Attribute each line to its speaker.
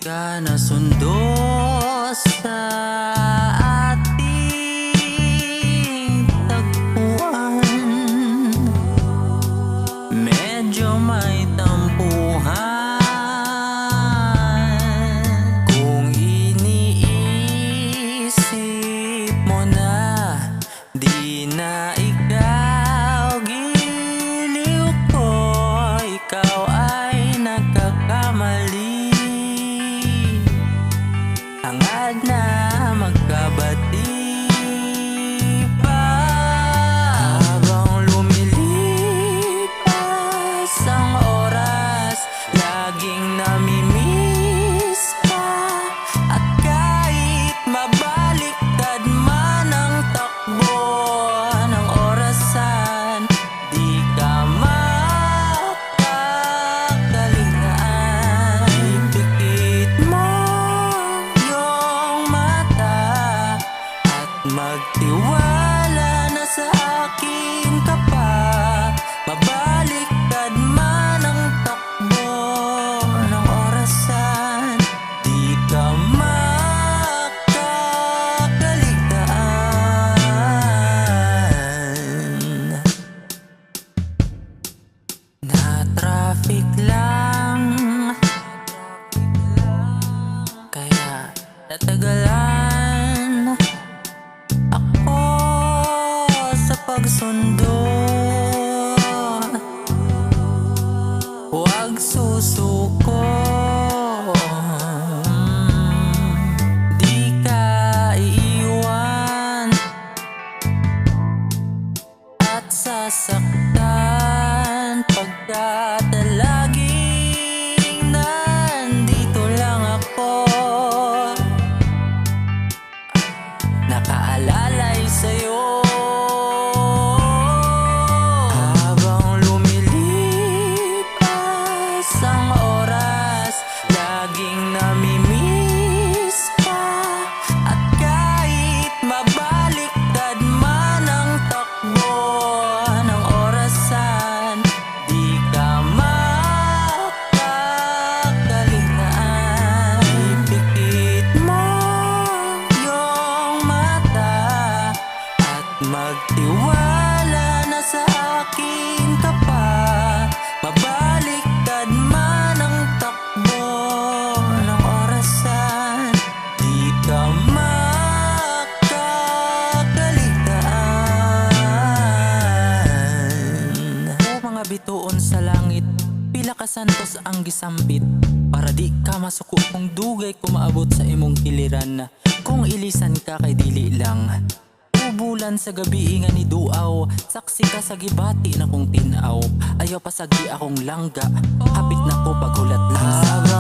Speaker 1: ka nasundo sa ating tagpuan. Medyo may tampuhan. Kung iniisip mo na di na ikaw giliw ko, ikaw ay nagkakamali. Hangad na magkabati pa. Habang lumilipas ang oras, laging namimiss ka. At kahit mabaliktad man ang takbo ng orasan, di ka makakaligtaan. Ipikit mo magtiwala na sa akin ka pa. Mabaliktad man ang takbo ng orasan, di ka makakaligtaan. Na traffic lang, kaya natagalan pagsundo. Huwag susuko, di ka iiwan at sasaktan pagkat laging nandito lang ako, nakaalalay sa'yo. Laging namimiss ka. At kahit mabaliktad man ang takbo ng orasan, di ka makakaligtaan. Ipikit mo yung mata at magtiwala na sa akin ka pa. Mabaliktad man ang takbo ng orasan, di ka makakaligtaan. O mga bituon sa langit, pila ka santos ang gisambit, para di ka masuko kung dugay ko maabot sa imong giliran. Kung ilisan ka kay dili lang bulan sa gabi nga ni duaw, saksi ka sa gibati na kong tinaw. Ayaw pasagi akong langga, hapit na ko paghulat lang.